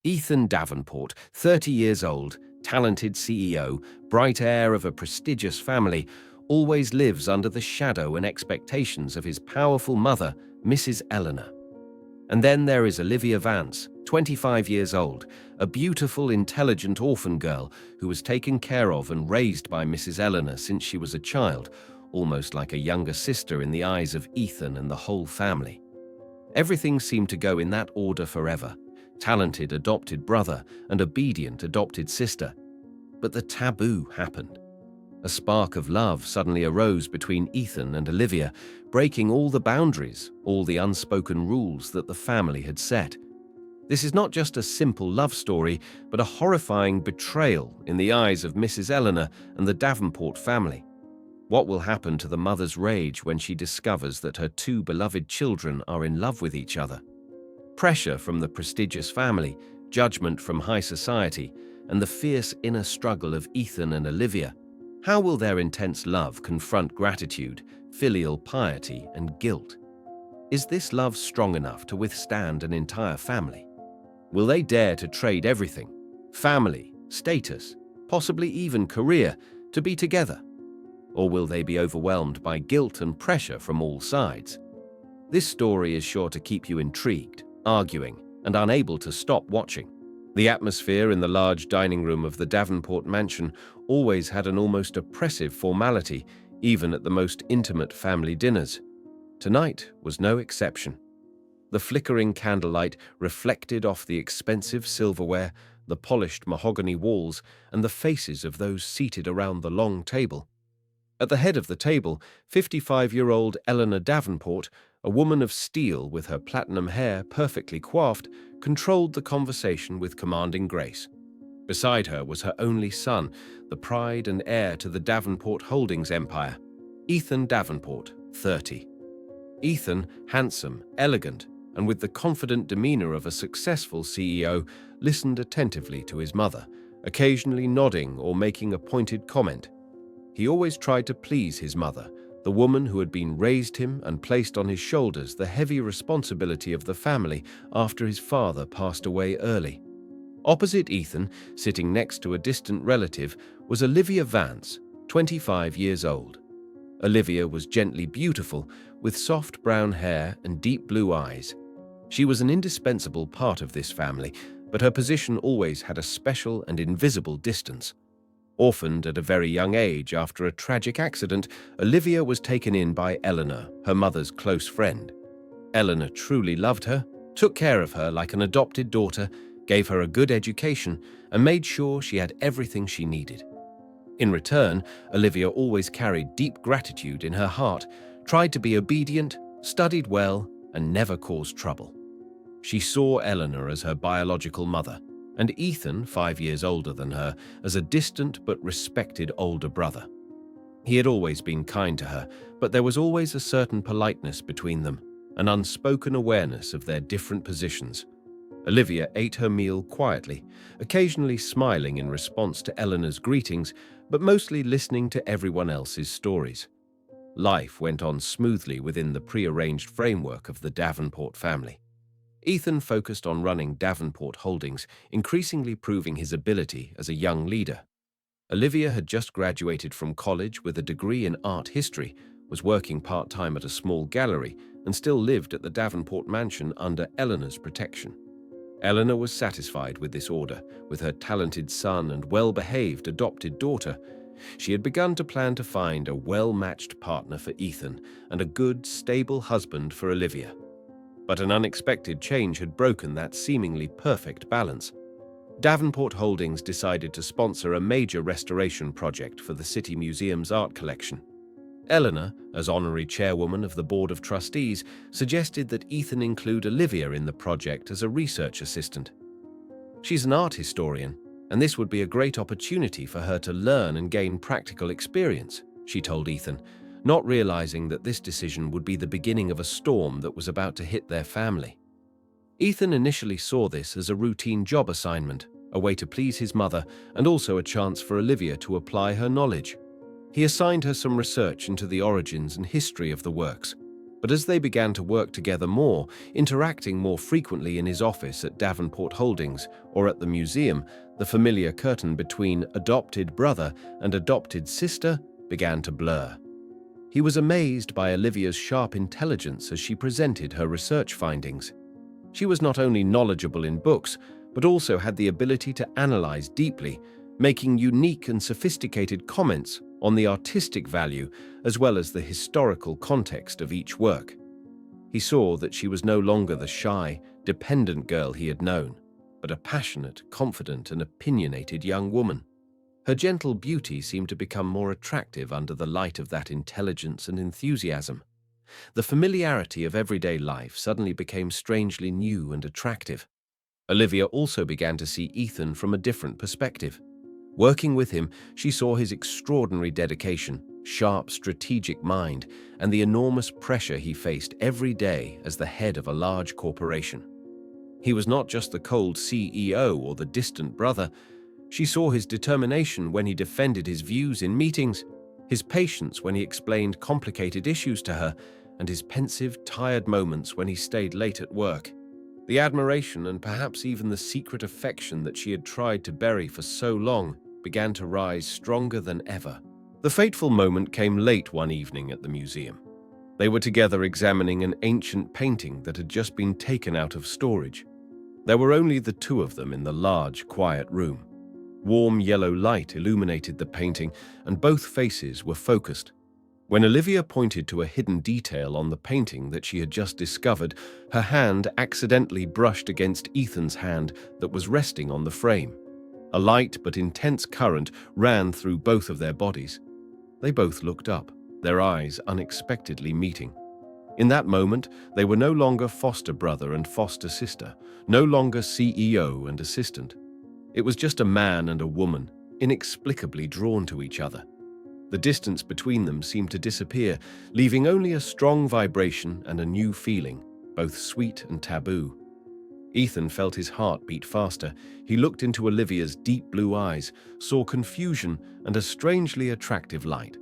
Ethan Davenport, 30 years old, talented CEO, bright heir of a prestigious family, always lives under the shadow and expectations of his powerful mother, Mrs. Eleanor. And then there is Olivia Vance, 25 years old, a beautiful, intelligent orphan girl who was taken care of and raised by Mrs. Eleanor since she was a child, almost like a younger sister in the eyes of Ethan and the whole family. Everything seemed to go in that order forever: talented adopted brother and obedient adopted sister. But the taboo happened. A spark of love suddenly arose between Ethan and Olivia, breaking all the boundaries, all the unspoken rules that the family had set. This is not just a simple love story, but a horrifying betrayal in the eyes of Mrs. Eleanor and the Davenport family. What will happen to the mother's rage when she discovers that her two beloved children are in love with each other? Pressure from the prestigious family, judgment from high society, and the fierce inner struggle of Ethan and Olivia. How will their intense love confront gratitude, filial piety, and guilt? Is this love strong enough to withstand an entire family? Will they dare to trade everything, family, status, possibly even career, to be together? Or will they be overwhelmed by guilt and pressure from all sides? This story is sure to keep you intrigued, arguing, and unable to stop watching. The atmosphere in the large dining room of the Davenport mansion always had an almost oppressive formality, even at the most intimate family dinners. Tonight was no exception. The flickering candlelight reflected off the expensive silverware, the polished mahogany walls, and the faces of those seated around the long table. At the head of the table, 55-year-old Eleanor Davenport, a woman of steel with her platinum hair perfectly coiffed, controlled the conversation with commanding grace. Beside her was her only son, the pride and heir to the Davenport Holdings empire, Ethan Davenport, 30. Ethan, handsome, elegant, and with the confident demeanor of a successful CEO, listened attentively to his mother, occasionally nodding or making a pointed comment. He always tried to please his mother, the woman who had raised him and placed on his shoulders the heavy responsibility of the family after his father passed away early. Opposite Ethan, sitting next to a distant relative, was Olivia Vance, 25 years old. Olivia was gently beautiful, with soft brown hair and deep blue eyes. She was an indispensable part of this family, but her position always had a special and invisible distance. Orphaned at a very young age after a tragic accident, Olivia was taken in by Eleanor, her mother's close friend. Eleanor truly loved her, took care of her like an adopted daughter, gave her a good education, and made sure she had everything she needed. In return, Olivia always carried deep gratitude in her heart, tried to be obedient, studied well, and never caused trouble. She saw Eleanor as her biological mother, and Ethan, 5 years older than her, as a distant but respected older brother. He had always been kind to her, but there was always a certain politeness between them, an unspoken awareness of their different positions. Olivia ate her meal quietly, occasionally smiling in response to Eleanor's greetings, but mostly listening to everyone else's stories. Life went on smoothly within the prearranged framework of the Davenport family. Ethan focused on running Davenport Holdings, increasingly proving his ability as a young leader. Olivia had just graduated from college with a degree in art history, was working part-time at a small gallery, and still lived at the Davenport mansion under Eleanor's protection. Eleanor was satisfied with this order, with her talented son and well-behaved adopted daughter. She had begun to plan to find a well-matched partner for Ethan and a good, stable husband for Olivia. But an unexpected change had broken that seemingly perfect balance. Davenport Holdings decided to sponsor a major restoration project for the City Museum's art collection. Eleanor, as honorary chairwoman of the Board of Trustees, suggested that Ethan include Olivia in the project as a research assistant. She's an art historian, and this would be a great opportunity for her to learn and gain practical experience, she told Ethan, not realizing that this decision would be the beginning of a storm that was about to hit their family. Ethan initially saw this as a routine job assignment, a way to please his mother, and also a chance for Olivia to apply her knowledge. He assigned her some research into the origins and history of the works. But as they began to work together more, interacting more frequently in his office at Davenport Holdings or at the museum, the familiar curtain between adopted brother and adopted sister began to blur. He was amazed by Olivia's sharp intelligence as she presented her research findings. She was not only knowledgeable in books, but also had the ability to analyze deeply, making unique and sophisticated comments on the artistic value as well as the historical context of each work. He saw that she was no longer the shy, dependent girl he had known, but a passionate, confident, and opinionated young woman. Her gentle beauty seemed to become more attractive under the light of that intelligence and enthusiasm. The familiarity of everyday life suddenly became strangely new and attractive. Olivia also began to see Ethan from a different perspective. Working with him, she saw his extraordinary dedication, sharp strategic mind, and the enormous pressure he faced every day as the head of a large corporation. He was not just the cold CEO or the distant brother. She saw his determination when he defended his views in meetings, his patience when he explained complicated issues to her, and his pensive, tired moments when he stayed late at work. The admiration and perhaps even the secret affection that she had tried to bury for so long began to rise stronger than ever. The fateful moment came late one evening at the museum. They were together examining an ancient painting that had just been taken out of storage. There were only the two of them in the large, quiet room. Warm yellow light illuminated the painting, and both faces were focused. When Olivia pointed to a hidden detail on the painting that she had just discovered, her hand accidentally brushed against Ethan's hand that was resting on the frame. A light but intense current ran through both of their bodies. They both looked up, their eyes unexpectedly meeting. In that moment, they were no longer foster brother and foster sister, no longer CEO and assistant. It was just a man and a woman, inexplicably drawn to each other. The distance between them seemed to disappear, leaving only a strong vibration and a new feeling, both sweet and taboo. Ethan felt his heart beat faster. He looked into Olivia's deep blue eyes, saw confusion and a strangely attractive light.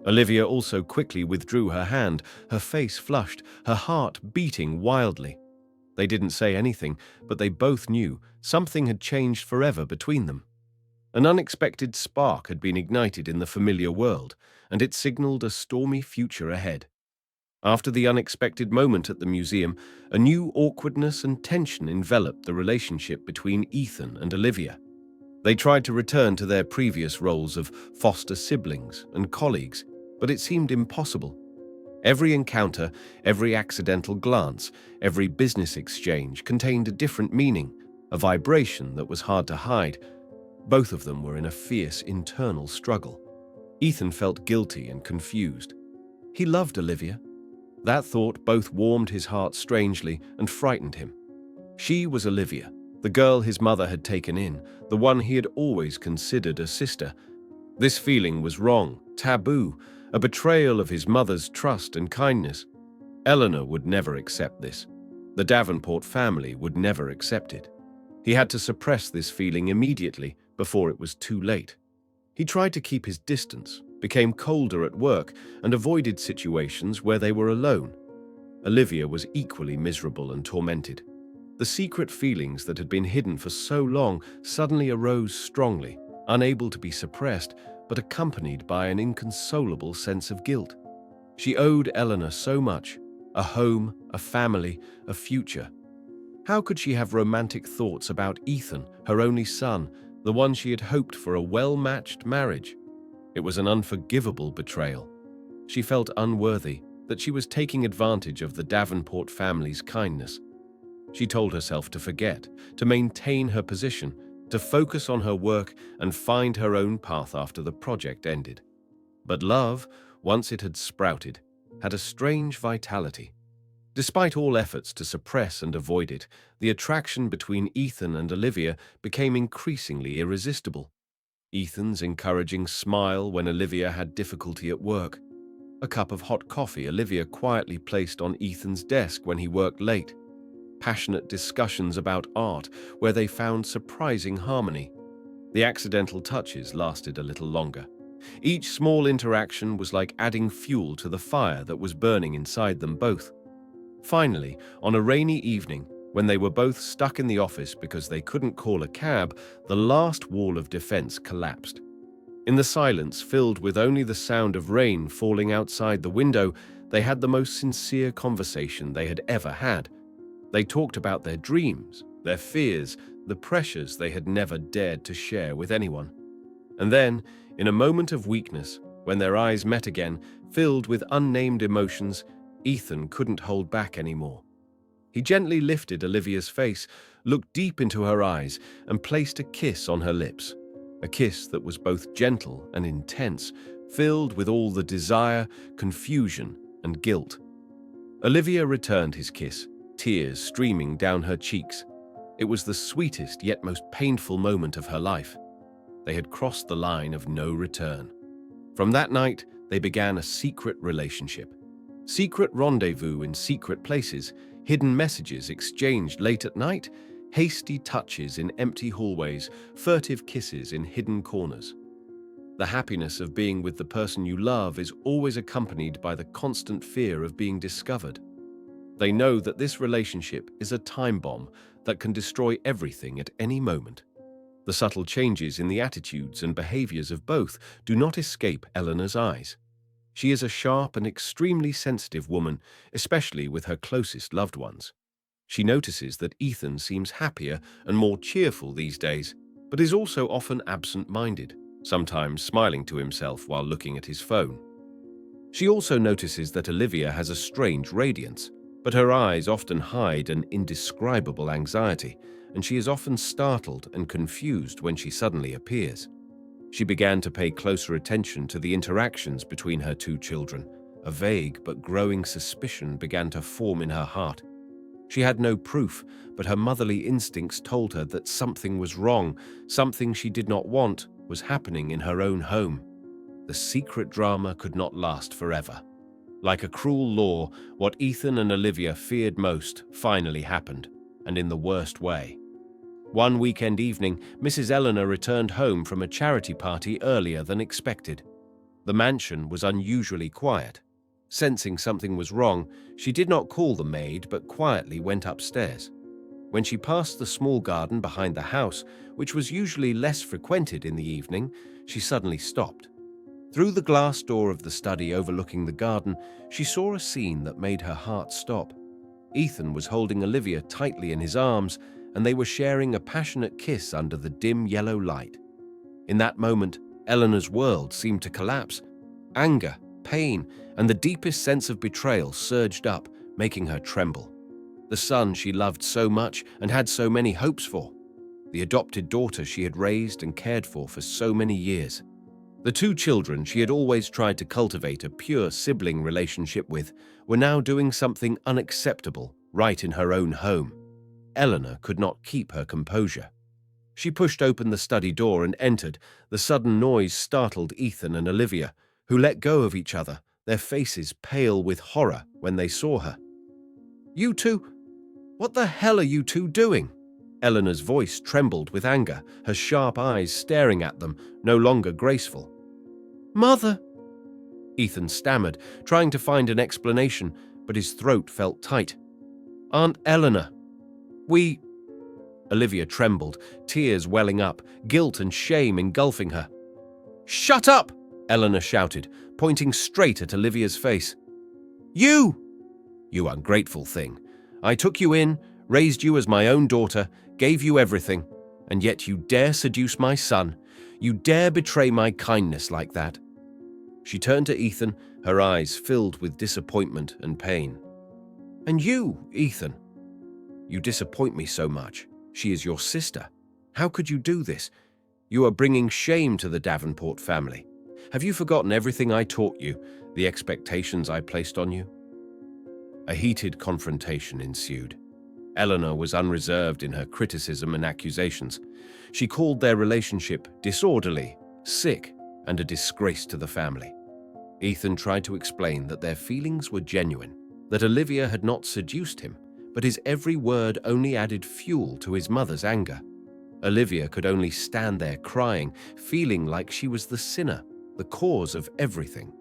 Olivia also quickly withdrew her hand, her face flushed, her heart beating wildly. They didn't say anything, but they both knew something had changed forever between them. An unexpected spark had been ignited in the familiar world, and it signaled a stormy future ahead. After the unexpected moment at the museum, a new awkwardness and tension enveloped the relationship between Ethan and Olivia. They tried to return to their previous roles of foster siblings and colleagues, but it seemed impossible. Every encounter, every accidental glance, every business exchange contained a different meaning, a vibration that was hard to hide. Both of them were in a fierce internal struggle. Ethan felt guilty and confused. He loved Olivia. That thought both warmed his heart strangely and frightened him. She was Olivia, the girl his mother had taken in, the one he had always considered a sister. This feeling was wrong, taboo, a betrayal of his mother's trust and kindness. Eleanor would never accept this. The Davenport family would never accept it. He had to suppress this feeling immediately, before it was too late. He tried to keep his distance, became colder at work, and avoided situations where they were alone. Olivia was equally miserable and tormented. The secret feelings that had been hidden for so long suddenly arose strongly, unable to be suppressed, but accompanied by an inconsolable sense of guilt. She owed Eleanor so much, a home, a family, a future. How could she have romantic thoughts about Ethan, her only son, the one she had hoped for a well-matched marriage? It was an unforgivable betrayal. She felt unworthy, that she was taking advantage of the Davenport family's kindness. She told herself to forget, to maintain her position, to focus on her work and find her own path after the project ended. But love, once it had sprouted, had a strange vitality. Despite all efforts to suppress and avoid it, the attraction between Ethan and Olivia became increasingly irresistible. Ethan's encouraging smile when Olivia had difficulty at work. A cup of hot coffee Olivia quietly placed on Ethan's desk when he worked late. Passionate discussions about art where they found surprising harmony. The accidental touches lasted a little longer. Each small interaction was like adding fuel to the fire that was burning inside them both. Finally, on a rainy evening, when they were both stuck in the office because they couldn't call a cab, the last wall of defense collapsed. In the silence, filled with only the sound of rain falling outside the window, they had the most sincere conversation they had ever had. They talked about their dreams, their fears, the pressures they had never dared to share with anyone. And then, in a moment of weakness, when their eyes met again, filled with unnamed emotions, Ethan couldn't hold back anymore. He gently lifted Olivia's face, looked deep into her eyes, and placed a kiss on her lips. A kiss that was both gentle and intense, filled with all the desire, confusion, and guilt. Olivia returned his kiss, tears streaming down her cheeks. It was the sweetest yet most painful moment of her life. They had crossed the line of no return. From that night, they began a secret relationship. Secret rendezvous in secret places, hidden messages exchanged late at night, hasty touches in empty hallways, furtive kisses in hidden corners. The happiness of being with the person you love is always accompanied by the constant fear of being discovered. They know that this relationship is a time bomb that can destroy everything at any moment. The subtle changes in the attitudes and behaviors of both do not escape Eleanor's eyes. She is a sharp and extremely sensitive woman, especially with her closest loved ones. She notices that Ethan seems happier and more cheerful these days, but is also often absent-minded, sometimes smiling to himself while looking at his phone. She also notices that Olivia has a strange radiance, but her eyes often hide an indescribable anxiety, and she is often startled and confused when she suddenly appears. She began to pay closer attention to the interactions between her two children. A vague but growing suspicion began to form in her heart. She had no proof, but her motherly instincts told her that something was wrong, something she did not want was happening in her own home. The secret drama could not last forever. Like a cruel law, what Ethan and Olivia feared most finally happened, and in the worst way. One weekend evening, Mrs. Eleanor returned home from a charity party earlier than expected. The mansion was unusually quiet. Sensing something was wrong, she did not call the maid but quietly went upstairs. When she passed the small garden behind the house, which was usually less frequented in the evening, she suddenly stopped. Through the glass door of the study overlooking the garden, she saw a scene that made her heart stop. Ethan was holding Olivia tightly in his arms, and they were sharing a passionate kiss under the dim yellow light. In that moment, Eleanor's world seemed to collapse. Anger, pain, and the deepest sense of betrayal surged up, making her tremble. The son she loved so much and had so many hopes for. The adopted daughter she had raised and cared for so many years. The two children she had always tried to cultivate a pure sibling relationship with were now doing something unacceptable right in her own home. Eleanor could not keep her composure. She pushed open the study door and entered. The sudden noise startled Ethan and Olivia, who let go of each other, their faces pale with horror when they saw her. "You two? What the hell are you two doing?" Eleanor's voice trembled with anger, her sharp eyes staring at them, no longer graceful. "Mother," Ethan stammered, trying to find an explanation, but his throat felt tight. "Aunt Eleanor, we—" Olivia trembled, tears welling up, guilt and shame engulfing her. "Shut up!" Eleanor shouted, pointing straight at Olivia's face. "You! You ungrateful thing. I took you in, raised you as my own daughter, gave you everything, and yet you dare seduce my son. You dare betray my kindness like that." She turned to Ethan, her eyes filled with disappointment and pain. "And you, Ethan? You disappoint me so much. She is your sister. How could you do this? You are bringing shame to the Davenport family. Have you forgotten everything I taught you, the expectations I placed on you?" A heated confrontation ensued. Eleanor was unreserved in her criticism and accusations. She called their relationship disorderly, sick, and a disgrace to the family. Ethan tried to explain that their feelings were genuine, that Olivia had not seduced him, but his every word only added fuel to his mother's anger. Olivia could only stand there crying, feeling like she was the sinner. the cause of everything.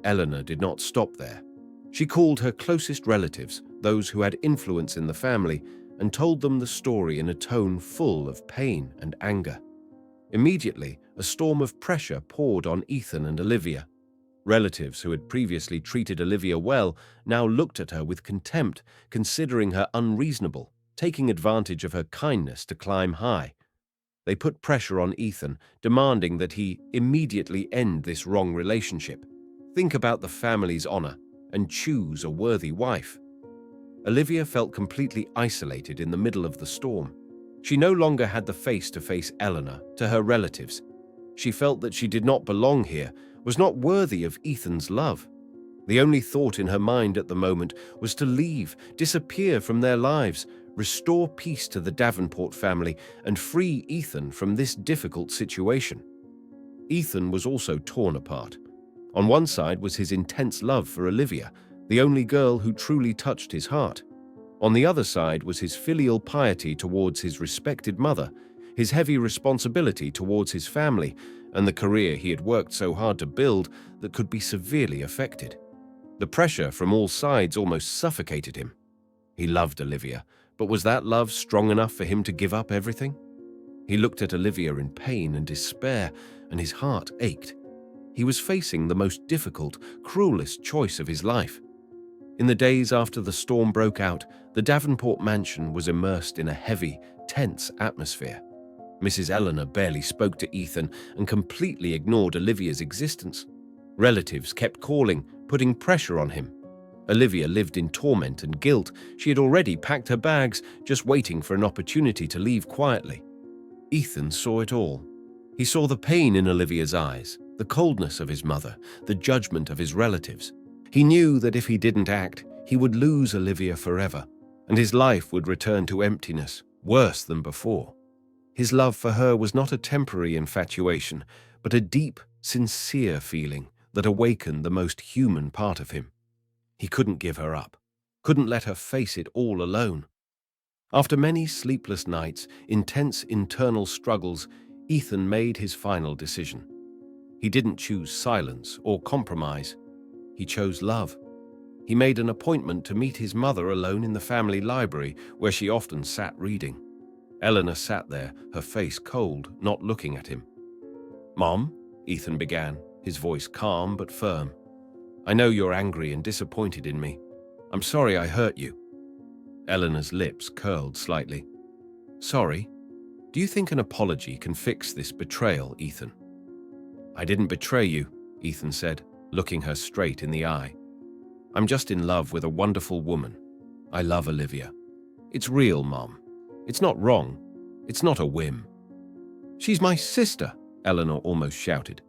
Eleanor did not stop there. She called her closest relatives, those who had influence in the family, and told them the story in a tone full of pain and anger. Immediately, a storm of pressure poured on Ethan and Olivia. Relatives who had previously treated Olivia well now looked at her with contempt, considering her unreasonable, taking advantage of her kindness to climb high. They put pressure on Ethan, demanding that he immediately end this wrong relationship, think about the family's honor, and choose a worthy wife. Olivia felt completely isolated in the middle of the storm. She no longer had the face to face Eleanor to her relatives. She felt that she did not belong here, was not worthy of Ethan's love. The only thought in her mind at the moment was to leave, disappear from their lives, restore peace to the Davenport family, and free Ethan from this difficult situation. Ethan was also torn apart. On one side was his intense love for Olivia, the only girl who truly touched his heart. On the other side was his filial piety towards his respected mother, his heavy responsibility towards his family, and the career he had worked so hard to build that could be severely affected. The pressure from all sides almost suffocated him. He loved Olivia, but was that love strong enough for him to give up everything? He looked at Olivia in pain and despair, and his heart ached. He was facing the most difficult, cruelest choice of his life. In the days after the storm broke out, the Davenport mansion was immersed in a heavy, tense atmosphere. Mrs. Eleanor barely spoke to Ethan and completely ignored Olivia's existence. Relatives kept calling, putting pressure on him. Olivia lived in torment and guilt. She had already packed her bags, just waiting for an opportunity to leave quietly. Ethan saw it all. He saw the pain in Olivia's eyes, the coldness of his mother, the judgment of his relatives. He knew that if he didn't act, he would lose Olivia forever, and his life would return to emptiness, worse than before. His love for her was not a temporary infatuation, but a deep, sincere feeling that awakened the most human part of him. He couldn't give her up, couldn't let her face it all alone. After many sleepless nights, intense internal struggles, Ethan made his final decision. He didn't choose silence or compromise. He chose love. He made an appointment to meet his mother alone in the family library, where she often sat reading. Eleanor sat there, her face cold, not looking at him. "Mom," Ethan began, his voice calm but firm. "I know you're angry and disappointed in me. I'm sorry I hurt you." Eleanor's lips curled slightly. "Sorry? Do you think an apology can fix this betrayal, Ethan?" "I didn't betray you," Ethan said, looking her straight in the eye. "I'm just in love with a wonderful woman. I love Olivia. It's real, Mom. It's not wrong. It's not a whim." "She's my sister," Eleanor almost shouted.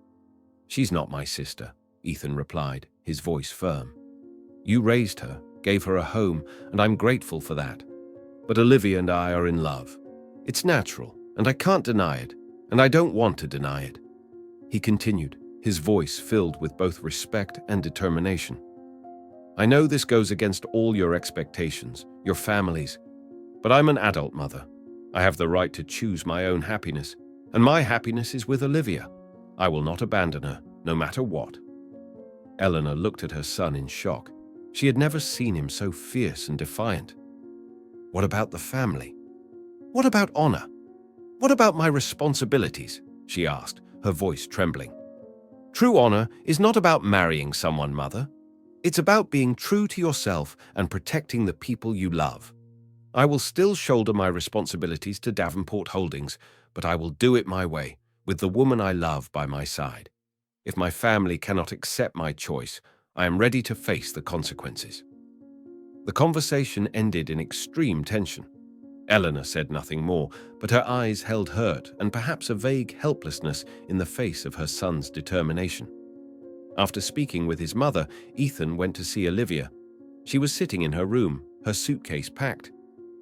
"She's not my sister," Ethan replied, his voice firm. "You raised her, gave her a home, and I'm grateful for that. But Olivia and I are in love. It's natural, and I can't deny it, and I don't want to deny it." He continued, his voice filled with both respect and determination. "I know this goes against all your expectations, your family's, but I'm an adult mother. I have the right to choose my own happiness, and my happiness is with Olivia. I will not abandon her, no matter what." Eleanor looked at her son in shock. She had never seen him so fierce and defiant. "What about the family? What about honor? What about my responsibilities?" she asked, her voice trembling. "True honor is not about marrying someone, Mother. It's about being true to yourself and protecting the people you love. I will still shoulder my responsibilities to Davenport Holdings, but I will do it my way, with the woman I love by my side. If my family cannot accept my choice, I am ready to face the consequences." The conversation ended in extreme tension. Eleanor said nothing more, but her eyes held hurt and perhaps a vague helplessness in the face of her son's determination. After speaking with his mother, Ethan went to see Olivia. She was sitting in her room, her suitcase packed.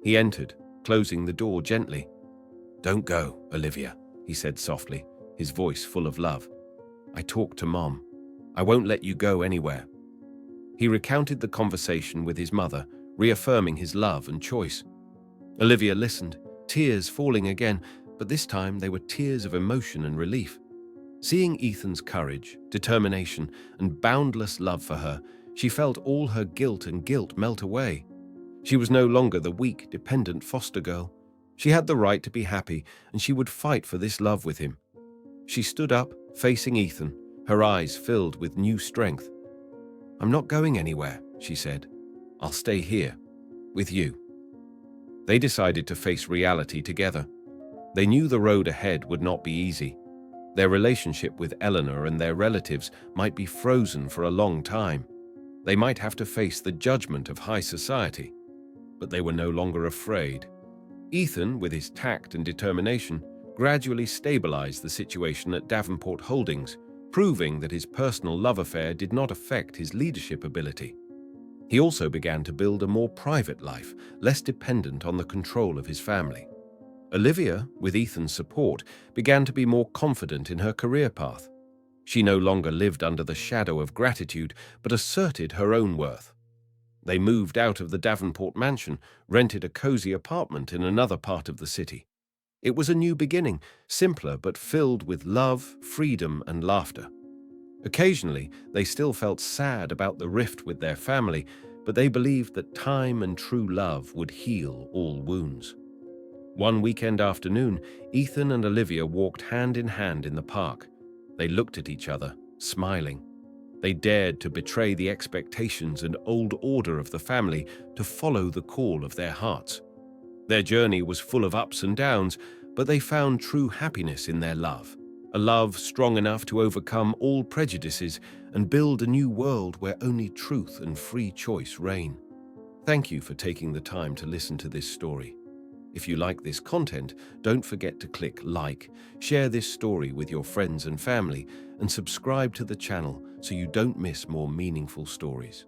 He entered, closing the door gently. "Don't go, Olivia," he said softly, his voice full of love. "I talked to Mom. I won't let you go anywhere." He recounted the conversation with his mother, reaffirming his love and choice. Olivia listened, tears falling again, but this time they were tears of emotion and relief. Seeing Ethan's courage, determination, and boundless love for her, she felt all her guilt melt away. She was no longer the weak, dependent foster girl. She had the right to be happy, and she would fight for this love with him. She stood up, facing Ethan, her eyes filled with new strength. "I'm not going anywhere," she said. "I'll stay here, with you." They decided to face reality together. They knew the road ahead would not be easy. Their relationship with Eleanor and their relatives might be frozen for a long time. They might have to face the judgment of high society. But they were no longer afraid. Ethan, with his tact and determination, gradually stabilized the situation at Davenport Holdings, proving that his personal love affair did not affect his leadership ability. He also began to build a more private life, less dependent on the control of his family. Olivia, with Ethan's support, began to be more confident in her career path. She no longer lived under the shadow of gratitude, but asserted her own worth. They moved out of the Davenport mansion, rented a cozy apartment in another part of the city. It was a new beginning, simpler but filled with love, freedom, and laughter. Occasionally, they still felt sad about the rift with their family, but they believed that time and true love would heal all wounds. One weekend afternoon, Ethan and Olivia walked hand in hand in the park. They looked at each other, smiling. They dared to betray the expectations and old order of the family to follow the call of their hearts. Their journey was full of ups and downs, but they found true happiness in their love, a love strong enough to overcome all prejudices and build a new world where only truth and free choice reign. Thank you for taking the time to listen to this story. If you like this content, don't forget to click like, share this story with your friends and family, and subscribe to the channel so you don't miss more meaningful stories.